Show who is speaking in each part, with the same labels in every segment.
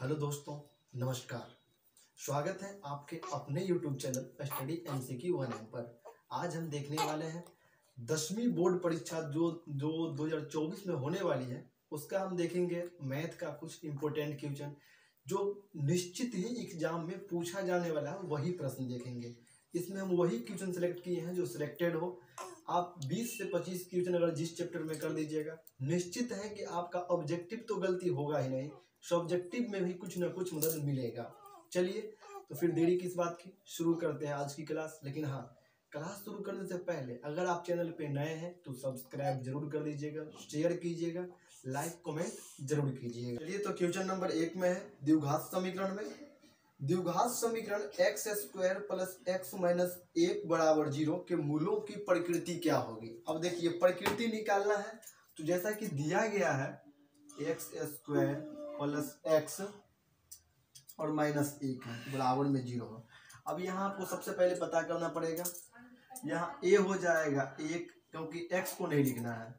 Speaker 1: Hello दोस्तों, नमस्कार। स्वागत है आपके अपने YouTube channel study MCQ 1M पर। आज हम देखने वाले हैं 10वीं बोर्ड परीक्षा जो 2024 में होने वाली है, उसका हम देखेंगे मैथ का कुछ इम्पोर्टेंट क्वेश्चन जो निश्चित ही एग्जाम में पूछा जाने वाला है, वही प्रश्न देखेंगे। इसमें हम वही क्वेश्चन सेलेक्ट किए हैं जो सिलेक्टेड हो। आप 20 से 25 क्वेश्चन अगर जिस चैप्टर में कर दीजिएगा, निश्चित है कि आपका ऑब्जेक्टिव तो गलती होगा ही नहीं, सब्जेक्टिव में भी कुछ ना कुछ मदद मिलेगा। चलिए तो फिर देरी किस बात की, शुरू करते हैं आज की क्लास। लेकिन हाँ, क्लास शुरू करने से पहले अगर आप चैनल पे नए हैं तो सब्सक्राइब जरूर कर दीजिएगा, शेयर कीजिएगा, लाइक कमेंट जरूर कीजिएगा। चलिए तो क्वेश्चन नंबर 1 में है द्विघात समीकरण में द्विघात समीकरण x square plus x minus 1 बराबर 0 के मूलों की प्रकृति क्या होगी। अब देखिए प्रकृति निकालना है तो जैसा कि दिया गया है x स्क्वायर प्लस x और माइनस 1 है बराबर में 0 है। अब यहाँ आपको सबसे पहले पता करना पड़ेगा, यहाँ a हो जाएगा 1 क्योंकि x को नहीं लिखना है,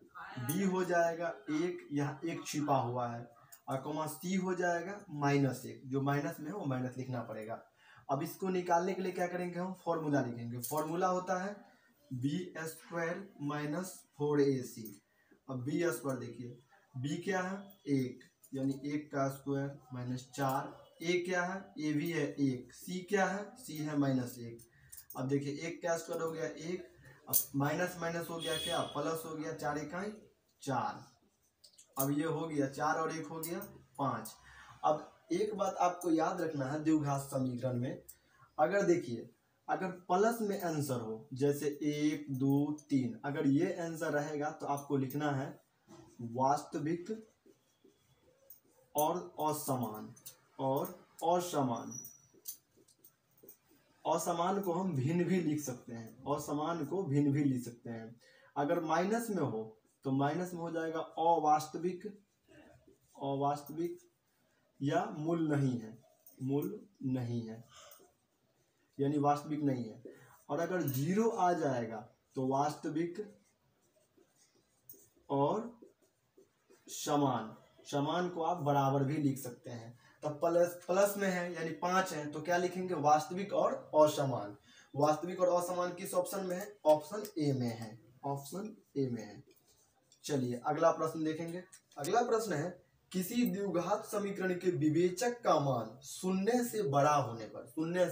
Speaker 1: b हो जाएगा 1, यहाँ 1 छिपा हुआ है, और कॉमा c हो जाएगा माइनस 1, जो माइनस में है वो माइनस लिखना पड़ेगा। अब इसको निकालने के लिए क्या करेंगे, हम फॉर्मूला लिखेंगे। फॉर्मूला होता है बी स्क्वायर माइनस 4ac। अब बी स्क्वायर देखिए, बी क्या है 1, यानी 1 का स्क्वायर माइनस 4, ए क्या है ए भी है 1, सी क्या है सी है माइनस 1। अब देखिए 1 का स्क्वायर हो गया 1, अब माइनस माइनस हो गया क्या प्लस हो गया, 4 इकाई 4। अब ये हो गया 4 और 1 हो गया 5। अब एक बात आपको याद रखना है द्विघात समीकरण में, अगर देखिए अगर प्लस में आंसर हो जैसे 1 2 3, अगर ये आंसर रहेगा तो आपको लिखना है वास्तविक और असमान और असमान। असमान को हम भिन्न भी लिख सकते हैं, असमान को भिन्न भी लिख सकते हैं। अगर माइनस में हो तो माइनस में हो जाएगा अवास्तविक, अवास्तविक या मूल नहीं है, मूल नहीं है यानी वास्तविक नहीं है। और अगर 0 आ जाएगा तो वास्तविक और समान, समान को आप बराबर भी लिख सकते हैं। तो प्लस में है यानी 5 है तो क्या लिखेंगे वास्तविक और असमान। वास्तविक और असमान किस ऑप्शन में है, ऑप्शन ए में है, ऑप्शन ए में है। चलिए अगला प्रश्न देखेंगे। अगला प्रश्न है किसी द्विघात समीकरण के विवेचक का मान शून्य से बड़ा होने पर, शून्य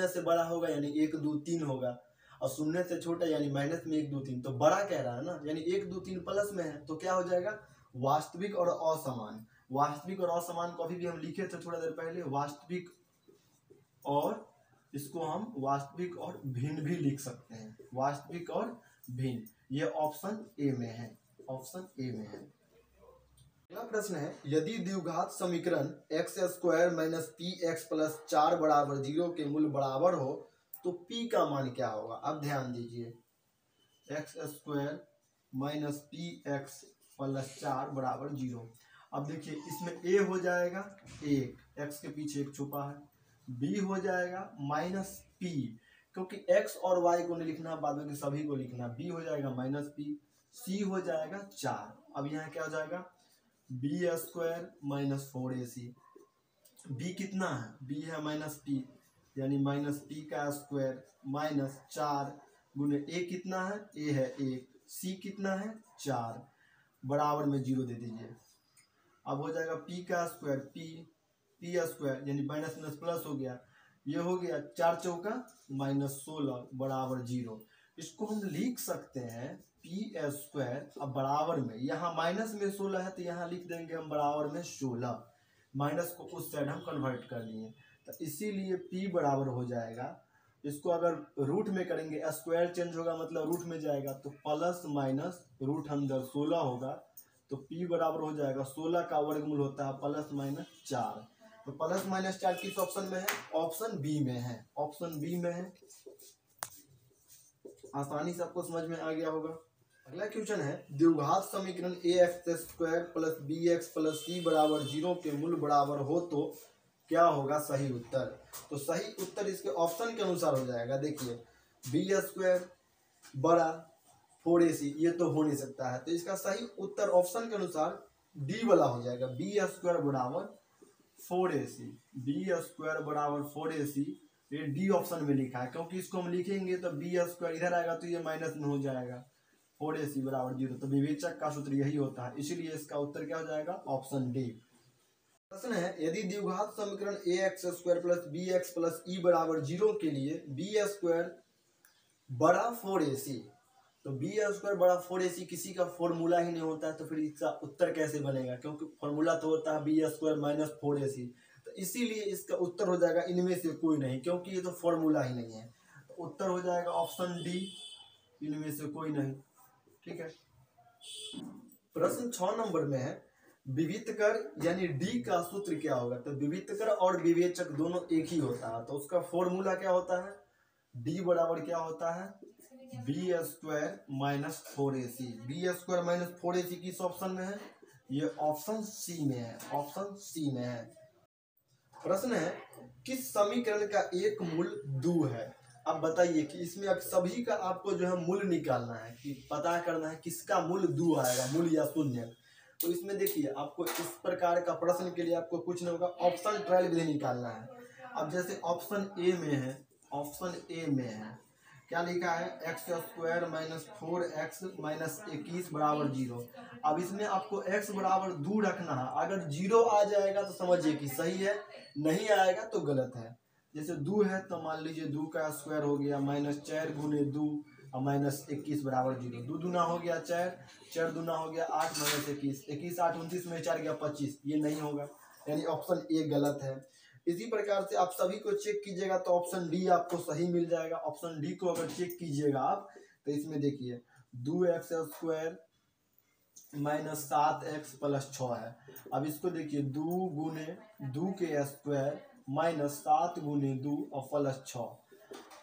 Speaker 1: से बड़ा होगा यानी 1 2 3 होगा, और शून्य से छोटा यानी माइनस में 1 2 3, तो बड़ा कह रहा है ना, यानी 1 2 3 प्लस में है तो क्या हो जाएगा वास्तविक और असमान। वास्तविक और असमान को अभी भी हम लिखे थे थोड़ा देर पहले, वास्तविक और इसको हम वास्तविक और भिन्न भी लिख सकते हैं, वास्तविक और भिन्न। ये ऑप्शन ए में है, ऑप्शन ए में है। अगला प्रश्न है यदि द्विघात समीकरण x square minus P x plus 4 बराबर 0 के मूल बराबर हो तो p का मान क्या होगा। अब ध्यान दीजिए x square minus P x plus 4 बराबर 0। अब देखिए इसमें a हो जाएगा 1, x के पीछे 1 छुपा है, b हो जाएगा माइनस p, क्योंकि x और y को नहीं लिखना, बाद में सभी को लिखना, b हो जाएगा माइनस p, c हो जाएगा 4। अब यहाँ क्या हो जाएगा B square minus 4ac। b कितना है, b है माइनस p यानी माइनस p का स्क्वायर माइनस 4 गुने a कितना है a है 1, c कितना है 4, बराबर में 0 दे दीजिए। अब हो जाएगा p का स्क्वायर p स्क्वायर यानी माइनस माइनस प्लस हो गया, ये हो गया 4 चौका माइनस 16 बराबर 0। इसको हम लिख सकते हैं पी स्क्वायर, अब बराबर में यहाँ माइनस में 16 है तो यहाँ लिख देंगे हम बराबर में 16, माइनस को उस साइड हम कन्वर्ट कर लिए, तो इसीलिए p बराबर हो जाएगा। इसको अगर रूट में करेंगे स्क्वायर चेंज होगा मतलब रूट में जाएगा, तो प्लस माइनस रूट अंदर 16 होगा, तो p बराबर हो जाएगा 16 का वर्गमूल होता है प्लस माइनस 4। तो प्लस माइनस 4 किस ऑप्शन में है, ऑप्शन बी में है, ऑप्शन बी में है। आसानी से आपको समझ में आ गया होगा। अगला क्वेश्चन है द्विघात समीकरण ax square plus bx plus c बराबर 0 के मूल बराबर हो तो क्या होगा सही उत्तर। तो सही उत्तर इसके ऑप्शन के अनुसार हो जाएगा। देखिए b स्क्वायर बड़ा 4ac, ये तो हो नहीं सकता है, तो इसका सही उत्तर ऑप्शन के अनुसार डी वाला हो जाएगा, बी स्क्वायर बराबर 4ac, बी स्क्वायर बराबर 4ac, ये डी ऑप्शन में लिखा है, क्योंकि इसको हम लिखेंगे तो बी स्क्वायर इधर आएगा तो ये माइनस में हो जाएगा, 4ac बराबर 0। तो विवेचक का सूत्र यही होता है, इसीलिए इसका उत्तर क्या हो जाएगा, ऑप्शन डी। प्रश्न है, यदि द्विघात समीकरण ax square plus bx plus e बराबर 0 के लिए बी स्क्वायर बड़ा 4ac, तो बी स्क्वायर बड़ा 4ac किसी का फॉर्मूला ही नहीं होता है, तो फिर इसका उत्तर कैसे बनेगा, क्योंकि फॉर्मूला तो होता है बी स्क्वायर माइनस 4ac, तो इसीलिए इसका उत्तर हो जाएगा इनमें से कोई नहीं, क्योंकि ये तो फॉर्मूला ही नहीं है। तो उत्तर हो जाएगा ऑप्शन डी, इनमें से कोई नहीं। ठीक है। प्रश्न 6 नंबर में है, विवितकर यानी डी का सूत्र क्या होगा। तो विवितकर और विवेचक दोनों एक ही होता है, तो उसका फॉर्मूला क्या होता है, डी बराबर क्या होता है, B square minus 4ac। B square minus 4ac किस ऑप्शन में है, ये ऑप्शन सी में है, ऑप्शन सी में है। प्रश्न है, किस समीकरण का एक मूल 2 है। अब बताइए कि इसमें अब सभी का आपको जो है मूल निकालना है, कि पता करना है किसका मूल 2 आएगा, मूल या शून्य। तो इसमें देखिए, आपको इस प्रकार का प्रश्न के लिए आपको कुछ नहीं होगा, ऑप्शन ट्रायल विधि निकालना है। अब जैसे ऑप्शन ए में है, ऑप्शन ए में है क्या लिखा है, x square minus 4x minus 21 बराबर 0। अब इसमें आपको x बराबर 2 रखना है, अगर 0 आ जाएगा तो समझिए कि सही है, नहीं आएगा तो गलत है। जैसे 2 है तो मान लीजिए 2 का स्क्वायर हो गया माइनस 4 गुने 2 और माइनस 21 बराबर 0। 2 दूना हो गया 4, 4 दूना हो गया 8 माइनस 21, 21 8 29 में 4 गया 25, ये नहीं होगा, यानी ऑप्शन ए गलत है। इसी प्रकार से आप सभी को चेक कीजिएगा तो ऑप्शन डी आपको सही मिल जाएगा। ऑप्शन डी को अगर चेक कीजिएगा आप, तो इसमें देखिए 2x square minus 7x plus 6 है। अब इसको देखिए 2 गुने 2 के स्क्वायर माइनस 7 गुने 2 और प्लस 6।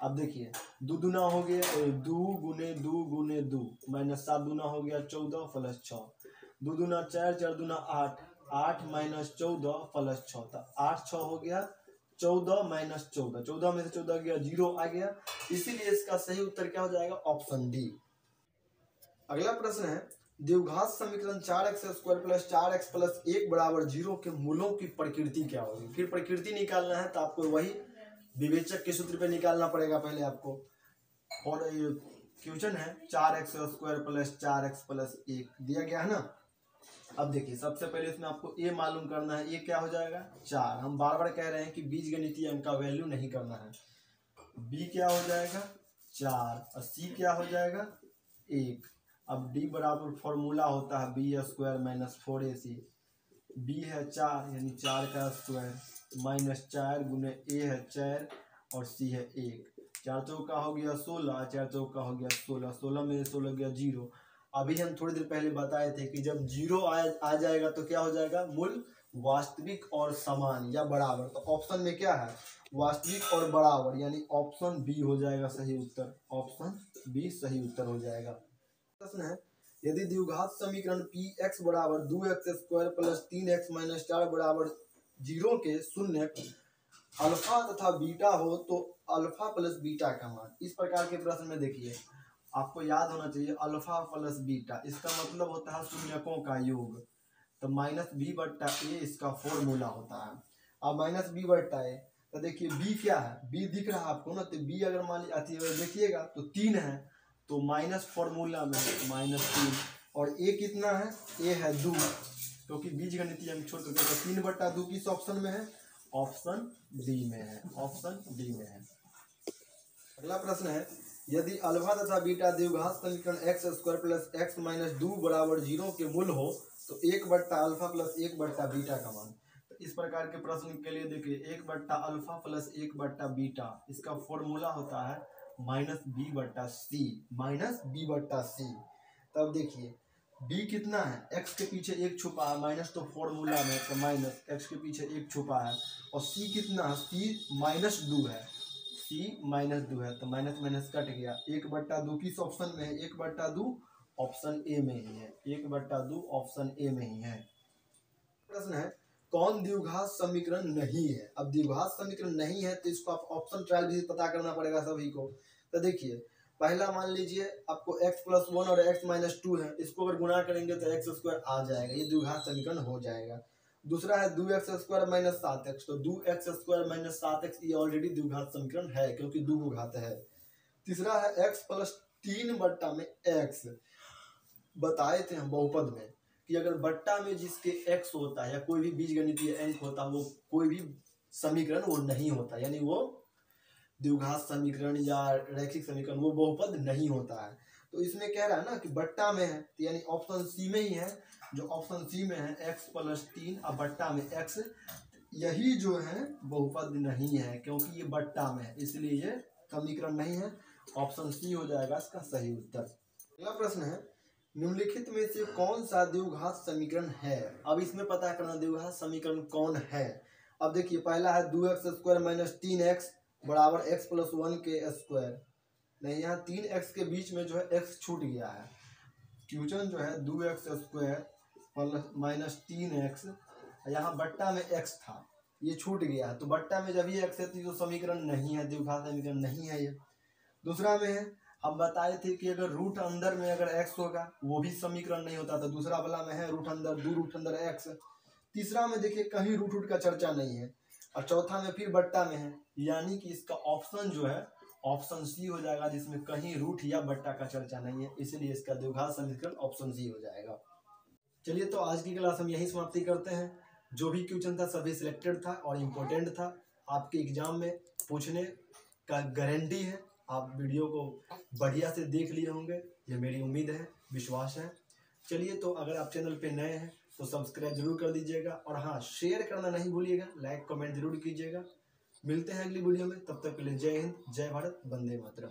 Speaker 1: अब देखिए 2 दूना हो गया 2 गुने 2 गुने 2 माइनस 7 दूना हो गया 14 प्लस 6, 2 दूना 4, 4 दूना 8, 8 माइनस 14 प्लस 6, तो 8 6 हो गया 14 माइनस 14, 14 में से 14 गया 0 आ गया, इसीलिए इसका सही उत्तर क्या हो जाएगा, ऑप्शन डी। अगला प्रश्न है, द्विघात समीकरण 4x square plus 4x plus 1 बराबर 0 के मूलों की प्रकृति क्या होगी। फिर प्रकृति निकालना है तो आपको वही विवेचक के सूत्र पे निकालना पड़ेगा पहले आपको। और क्वेश्चन है 4x square plus 4x plus 1 दिया गया है ना। अब देखिए सबसे पहले इसमें आपको a मालूम करना है, a क्या हो जाएगा 4। हम बार बार कह रहे हैं कि बीजगणितीय अंक का वैल्यू नहीं करना है। b क्या हो जाएगा 4 और c क्या हो जाएगा 1। अब d बराबर फॉर्मूला होता है B square minus 4ac। b है 4 यानी 4 का स्क्वायर माइनस 4 गुने a है 4 और c है 1। 4 चौका हो गया 16, 4 चौका हो गया 16, 16 में 16 गया 0। अभी हम थोड़ी देर पहले बताए थे कि जब 0 आ जाएगा तो क्या हो जाएगा, मूल वास्तविक और समान या बराबर। तो ऑप्शन में क्या है, वास्तविक और बराबर, यानी ऑप्शन बी हो जाएगा सही उत्तर, ऑप्शन बी सही उत्तर हो जाएगा। प्रश्न है, यदि द्विघात समीकरण px बराबर 2x square plus 3x minus 4 बराबर 0 के शून्य अल्फा तथा बीटा हो तो अल्फा प्लस बीटा का मान। इस प्रकार के प्रश्न में देखिए आपको याद होना चाहिए अल्फा प्लस बीटा, इसका मतलब होता है शून्यकों का योग। तो माइनस बी बट्टा ए इसका फॉर्मूला होता है। अब माइनस बी बट्टा ए, तो देखिए बी क्या है, बी दिख रहा है आपको ना, तो बी अगर मान लीजिए देखिएगा तो 3 है, तो माइनस फॉर्मूला में -3। और ए कितना है, ए है 2, क्योंकि बीजगणितीय अंक छोड़ करके, तो 3/2 किस ऑप्शन में है, ऑप्शन डी में है, ऑप्शन डी में है। अगला प्रश्न है, यदि अल्फा तथा बीटा द्विघात समीकरण x square plus x minus 2 बराबर 0 के मूल हो तो 1/अल्फा प्लस 1/बीटा का मान। तो इस प्रकार के प्रश्न के लिए देखिए 1/अल्फा प्लस 1/बीटा, इसका फॉर्मूला होता है -b/c, -b/c। तब देखिए b कितना है, x के पीछे 1 छुपा है, माइनस तो फॉर्मूला में, तो माइनस x के पीछे 1 छुपा है, और c कितना है, c -2 है, c -2 है, तो माइनस माइनस कट गया। 1/2 किस ऑप्शन में है, 1/2 ऑप्शन ए में ही है, 1/2 ऑप्शन ए में ही है। प्रश्न है, कौन द्विघात समीकरण नहीं है। अब द्विघात समीकरण नहीं है तो इसको आप ऑप्शन ट्रायल भी पता करना पड़ेगा सभी को। तो देखिए पहला मान लीजिए आपको x+1 और x-2 है, इसको अगर गुणा करेंगे तो x² आ जाएगा, ये द्विघात समीकरण हो जाएगा। दूसरा है 2x² माइनस 7x, तो 2x² माइनस 7x ये ऑलरेडी द्विघात समीकरण है क्योंकि दो को घात है। तीसरा है x प्लस 3 बट्टा में x। बताए थे हम बहुपद में कि अगर बट्टा में जिसके x होता है या कोई भी बीजगणितीय अंक होता है वो कोई भी समीकरण वो नहीं होता, यानी वो द्विघात समीकरण या रैखिक समीकरण वो बहुपद नहीं होता है। तो इसमें कह रहा है ना कि बट्टा में है, तो यानी ऑप्शन सी में ही है, जो ऑप्शन सी में है x प्लस 3 और बट्टा में x, यही जो है बहुपद नहीं है क्योंकि ये बट्टा में है, इसलिए ये समीकरण नहीं है। ऑप्शन सी हो जाएगा इसका सही उत्तर। अगला प्रश्न है निम्नलिखित में से कौन सा द्विघात समीकरण है। अब इसमें पता करना द्विघात समीकरण कौन है। अब देखिए पहला है 2x² माइनस 3x बराबर x प्लस 1 के स्क्वायर। नहीं, यहाँ 3x के बीच में जो है x छूट गया है। क्वेश्चन जो है 2x² माइनस 3x, यहाँ बट्टा में x था, ये छूट गया है, तो बट्टा में जब ये x है तो ये समीकरण नहीं है, द्विघात समीकरण नहीं है ये। दूसरा में है हम बताए थे कि अगर रूट अंदर में अगर x होगा वो भी समीकरण नहीं होता, तो दूसरा वाला में है रूट अंदर 2 रूट अंदर x। तीसरा में देखिए कहीं रूट का चर्चा नहीं है, और चौथा में फिर बट्टा में है, यानी कि इसका ऑप्शन जो है ऑप्शन सी हो जाएगा जिसमें कहीं रूट या बट्टा का चर्चा नहीं है, इसलिए इसका द्विघात समीकरण ऑप्शन सी हो जाएगा। चलिए तो आज की क्लास हम यही समाप्ति करते हैं। जो भी क्वेश्चन था सभी सिलेक्टेड था और इम्पोर्टेंट था, आपके एग्जाम में पूछने का गारंटी है। आप वीडियो को बढ़िया से देख लिए होंगे, ये मेरी उम्मीद है, विश्वास है। चलिए तो अगर आप चैनल पे नए हैं तो सब्सक्राइब जरूर कर दीजिएगा, और हाँ शेयर करना नहीं भूलिएगा, लाइक कमेंट जरूर कीजिएगा। मिलते हैं अगली वीडियो में, तब तक के लिए जय हिंद, जय भारत, वंदे मातरम।